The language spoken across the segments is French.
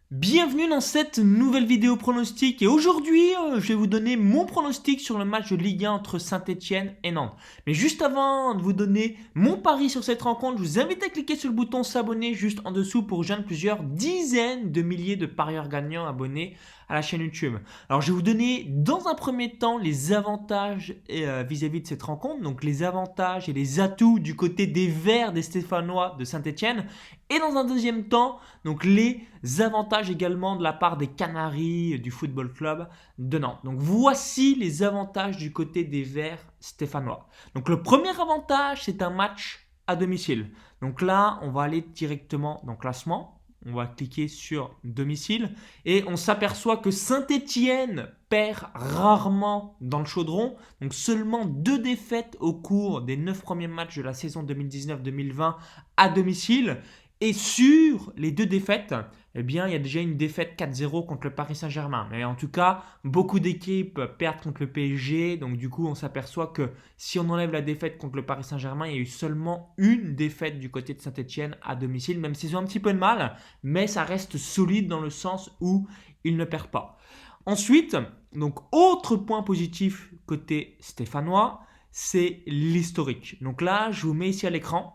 Bienvenue dans cette nouvelle vidéo pronostic et aujourd'hui je vais vous donner mon pronostic sur le match de Ligue 1 entre Saint-Etienne et Nantes. Mais juste avant de vous donner mon pari sur cette rencontre, je vous invite à cliquer sur le bouton s'abonner juste en dessous pour rejoindre plusieurs dizaines de milliers de parieurs gagnants abonnés à la chaîne YouTube. Alors je vais vous donner dans un premier temps les avantages vis-à-vis de cette rencontre, donc les avantages et les atouts du côté des Verts des Stéphanois de Saint-Etienne et dans un deuxième temps donc les avantages également de la part des Canaries du Football Club de Nantes. Donc voici les avantages du côté des Verts stéphanois. Donc le premier avantage, c'est un match à domicile. Donc là, on va aller directement dans le classement. On va cliquer sur domicile et on s'aperçoit que Saint-Etienne perd rarement dans le chaudron. Donc seulement 2 défaites au cours des 9 premiers matchs de la saison 2019-2020 à domicile. Et sur les 2 défaites, eh bien, il y a déjà une défaite 4-0 contre le Paris Saint-Germain. Mais en tout cas, beaucoup d'équipes perdent contre le PSG. Donc du coup, on s'aperçoit que si on enlève la défaite contre le Paris Saint-Germain, il y a eu seulement une défaite du côté de Saint-Etienne à domicile. Même s'ils ont un petit peu de mal, mais ça reste solide dans le sens où ils ne perdent pas. Ensuite, donc autre point positif côté stéphanois, c'est l'historique. Donc là, je vous mets ici à l'écran.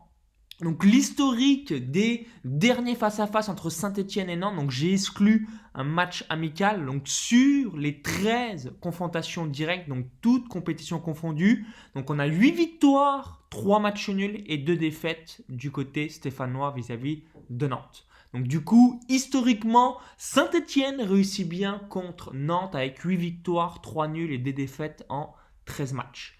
Donc l'historique des derniers face-à-face entre Saint-Etienne et Nantes, donc j'ai exclu un match amical, donc sur les 13 confrontations directes, donc toutes compétitions confondues, donc on a 8 victoires, 3 matchs nuls et 2 défaites du côté stéphanois vis-à-vis de Nantes. Donc du coup, historiquement, Saint-Etienne réussit bien contre Nantes avec 8 victoires, 3 nuls et 2 défaites en 13 matchs.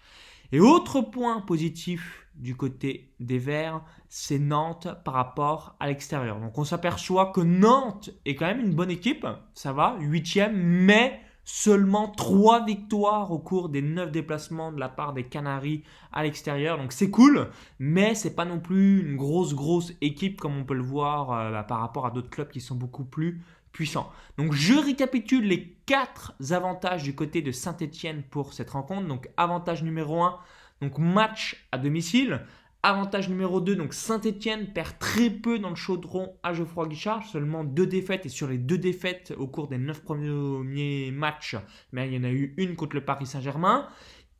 Et autre point positif du côté des Verts, c'est Nantes par rapport à l'extérieur. Donc on s'aperçoit que Nantes est quand même une bonne équipe, ça va, 8e, mais seulement 3 victoires au cours des 9 déplacements de la part des Canaries à l'extérieur. Donc c'est cool, mais c'est pas non plus une grosse équipe comme on peut le voir par rapport à d'autres clubs qui sont beaucoup plus puissants. Donc je récapitule les 4 avantages du côté de Saint-Etienne pour cette rencontre. Donc avantage numéro 1, donc match à domicile. Avantage numéro 2, donc Saint-Etienne perd très peu dans le chaudron à Geoffroy-Guichard, seulement 2 défaites et sur les 2 défaites au cours des 9 premiers matchs, mais il y en a eu une contre le Paris Saint-Germain.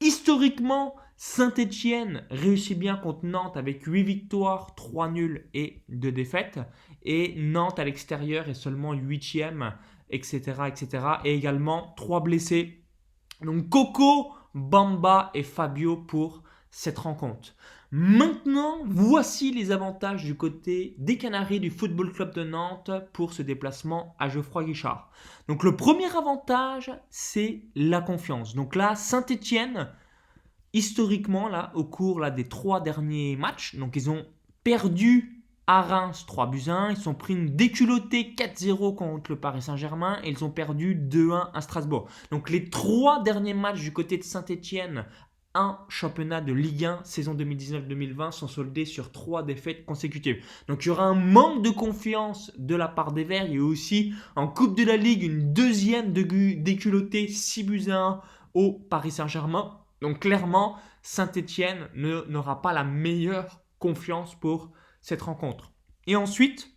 Historiquement, Saint-Etienne réussit bien contre Nantes avec 8 victoires, 3 nuls et 2 défaites. Et Nantes à l'extérieur est seulement 8e, etc. Et également 3 blessés. Donc Coco, Bamba et Fabio pour cette rencontre. Maintenant, voici les avantages du côté des Canaries du Football Club de Nantes pour ce déplacement à Geoffroy-Guichard. Donc le premier avantage, c'est la confiance. Donc là, Saint-Etienne, historiquement, là, au cours là, des 3 derniers matchs, donc ils ont perdu à Reims 3-1, ils ont pris une déculottée 4-0 contre le Paris Saint-Germain et ils ont perdu 2-1 à Strasbourg. Donc les 3 derniers matchs du côté de Saint-Etienne, un championnat de Ligue 1 saison 2019-2020 sont soldés sur 3 défaites consécutives. Donc il y aura un manque de confiance de la part des Verts. Il y a aussi en Coupe de la Ligue une deuxième déculottée 6-1 au Paris Saint-Germain. Donc clairement, Saint-Etienne n'aura pas la meilleure confiance pour cette rencontre. Et ensuite,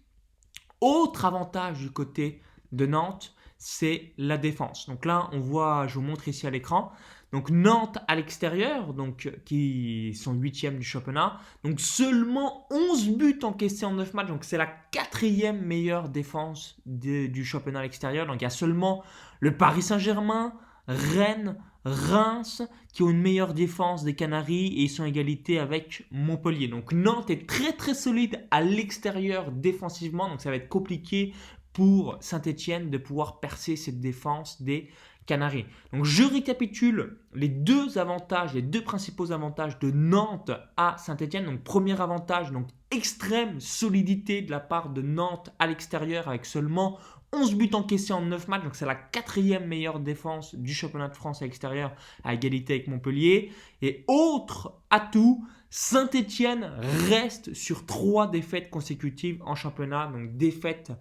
autre avantage du côté de Nantes, c'est la défense. Donc là, on voit, je vous montre ici à l'écran, donc Nantes à l'extérieur, donc qui sont 8e du championnat, donc seulement 11 buts encaissés en 9 matchs, donc c'est la 4e meilleure défense du championnat à l'extérieur. Donc il y a seulement le Paris Saint-Germain, Rennes, Reims qui ont une meilleure défense des Canaries et ils sont à égalité avec Montpellier. Donc Nantes est très solide à l'extérieur défensivement, donc ça va être compliqué pour Saint-Etienne de pouvoir percer cette défense des Canaries. Donc je récapitule les 2 avantages, les 2 principaux avantages de Nantes à Saint-Etienne. Donc premier avantage, donc extrême solidité de la part de Nantes à l'extérieur avec seulement 11 buts encaissés en 9 matchs, donc c'est la 4e meilleure défense du championnat de France à l'extérieur à égalité avec Montpellier. Et autre atout, Saint-Etienne reste sur 3 défaites consécutives en championnat, donc défaite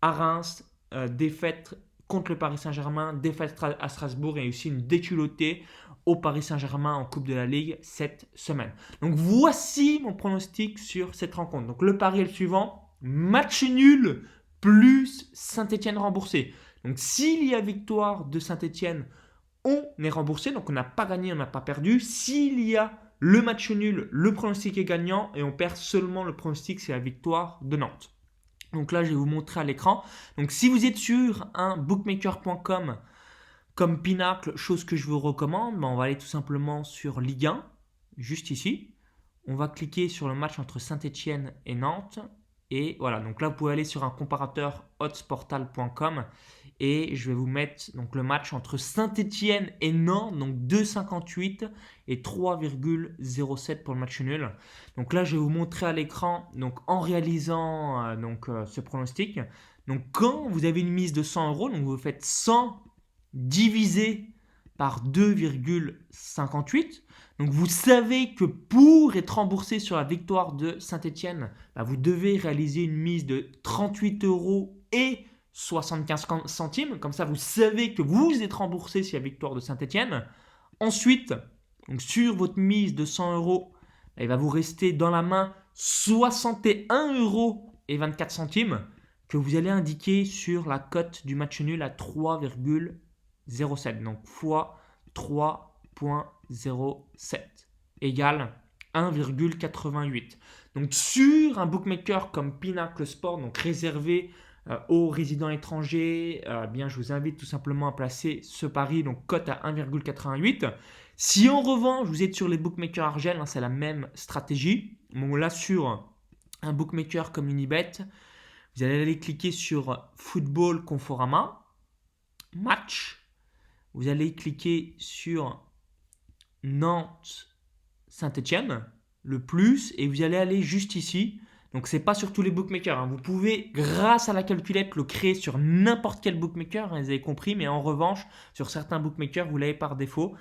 à Reims, défaite contre le Paris Saint-Germain, défaite à Strasbourg et aussi une déculottée au Paris Saint-Germain en Coupe de la Ligue cette semaine. Donc voici mon pronostic sur cette rencontre. Donc le pari est le suivant, match nul plus Saint-Etienne remboursé. Donc s'il y a victoire de Saint-Etienne, on est remboursé, donc on n'a pas gagné, on n'a pas perdu. S'il y a le match nul, le pronostic est gagnant et on perd seulement le pronostic, c'est la victoire de Nantes. Donc là, je vais vous montrer à l'écran. Donc si vous êtes sur un bookmaker.com comme Pinacle, chose que je vous recommande, on va aller tout simplement sur Ligue 1, juste ici. On va cliquer sur le match entre Saint-Etienne et Nantes. Et voilà, donc là, vous pouvez aller sur un comparateur oddsportal.com et je vais vous mettre donc, le match entre Saint-Etienne et Nantes, donc 2,58 et 3,07 pour le match nul. Donc là, je vais vous montrer à l'écran donc, en réalisant ce pronostic. Donc quand vous avez une mise de 100 euros, donc vous faites 100 divisé par 2,58. Donc vous savez que pour être remboursé sur la victoire de Saint-Etienne, vous devez réaliser une mise de 38 euros et 75 centimes. Comme ça, vous savez que vous êtes remboursé sur la victoire de Saint-Etienne. Ensuite, donc sur votre mise de 100 euros, il va vous rester dans la main 61 euros et 24 centimes que vous allez indiquer sur la cote du match nul à 3,07. Donc fois 3,07 égale 1,88. Donc sur un bookmaker comme Pinacle Sport, donc réservé aux résidents étrangers, je vous invite tout simplement à placer ce pari, donc cote à 1,88. Si en revanche vous êtes sur les bookmakers Argel, c'est la même stratégie. Bon, là sur un bookmaker comme Unibet, vous allez aller cliquer sur Football Conforama, Match. Vous allez cliquer sur Nantes Saint-Etienne, le plus, et vous allez aller juste ici. Donc, ce n'est pas sur tous les bookmakers. Vous pouvez, grâce à la calculette, le créer sur n'importe quel bookmaker, vous avez compris, mais en revanche, sur certains bookmakers, vous l'avez par défaut.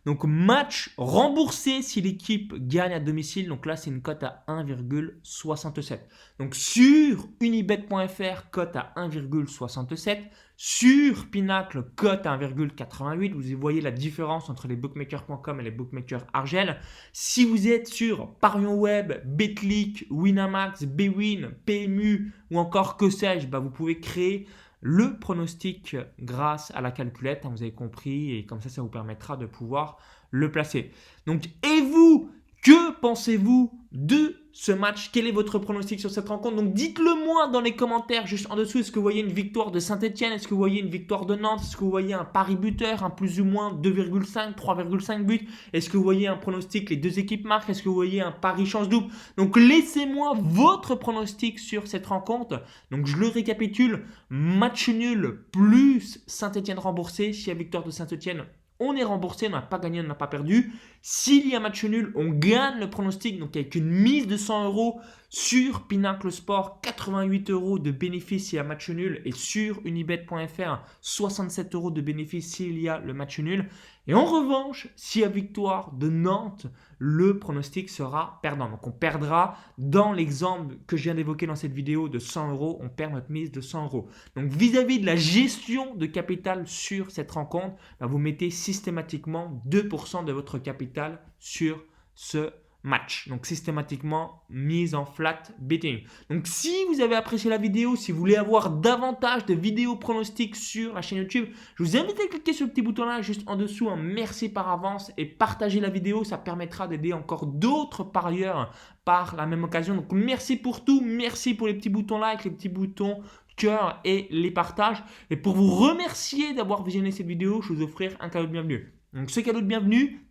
Donc, match remboursé si l'équipe gagne à domicile. Donc là, c'est une cote à 1,67. Donc, sur unibet.fr, cote à 1,67. Sur Pinacle, cote à 1,88. Vous voyez la différence entre les bookmakers.com et les bookmakers Argel. Si vous êtes sur Parion Web, Betclic, Winamax, Bwin, PMU ou encore que sais-je, vous pouvez créer le pronostic grâce à la calculette, vous avez compris, et comme ça vous permettra de pouvoir le placer. Donc, et vous, que pensez-vous de ce match? Quel est votre pronostic sur cette rencontre? Donc, dites-le moi dans les commentaires juste en dessous. Est-ce que vous voyez une victoire de Saint-Etienne? Est-ce que vous voyez une victoire de Nantes? Est-ce que vous voyez un pari buteur, un plus ou moins 2,5, 3,5 buts? Est-ce que vous voyez un pronostic, les deux équipes marquent? Est-ce que vous voyez un pari chance double? Donc, laissez-moi votre pronostic sur cette rencontre. Donc, je le récapitule. Match nul plus Saint-Etienne remboursé. S'il y a victoire de Saint-Etienne, on est remboursé, on n'a pas gagné, on n'a pas perdu. S'il y a match nul, on gagne le pronostic, donc avec une mise de 100 euros sur Pinacle Sport, 88 euros de bénéfice s'il y a match nul, et sur unibet.fr, 67 euros de bénéfice s'il y a le match nul. Et en revanche, s'il y a victoire de Nantes, le pronostic sera perdant. Donc on perdra, dans l'exemple que je viens d'évoquer dans cette vidéo de 100 euros, on perd notre mise de 100 euros. Donc vis-à-vis de la gestion de capital sur cette rencontre, vous mettez systématiquement 2% de votre capital sur ce match. Donc systématiquement mise en flat betting. Donc si vous avez apprécié la vidéo, si vous voulez avoir davantage de vidéos pronostics sur la chaîne YouTube, je vous invite à cliquer sur le petit bouton là juste en dessous. Merci par avance et partagez la vidéo, ça permettra d'aider encore d'autres parieurs par la même occasion. Donc merci pour tout, merci pour les petits boutons like, les petits boutons cœur et les partages. Et pour vous remercier d'avoir visionné cette vidéo, je vais vous offrir un cadeau de bienvenue. Donc ce cadeau de bienvenue,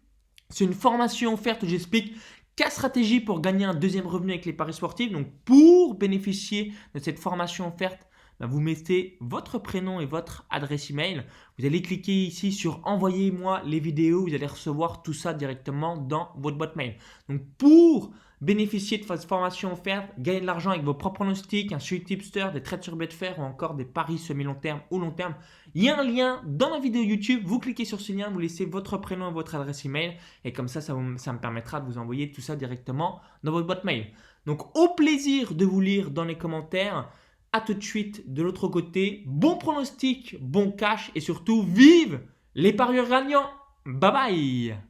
c'est une formation offerte où j'explique 4 stratégies pour gagner un deuxième revenu avec les paris sportifs. Donc pour bénéficier de cette formation offerte, vous mettez votre prénom et votre adresse email. Vous allez cliquer ici sur envoyez-moi les vidéos. Vous allez recevoir tout ça directement dans votre boîte mail. Donc pour bénéficier de cette formation offerte, gagner de l'argent avec vos propres pronostics, un suivi tipster, des trades sur Betfair ou encore des paris semi-long terme ou long terme, il y a un lien dans la vidéo YouTube. Vous cliquez sur ce lien, vous laissez votre prénom et votre adresse email et comme ça me permettra de vous envoyer tout ça directement dans votre boîte mail. Donc au plaisir de vous lire dans les commentaires. À tout de suite de l'autre côté. Bon pronostic, bon cash et surtout vive les parieurs gagnants. Bye bye.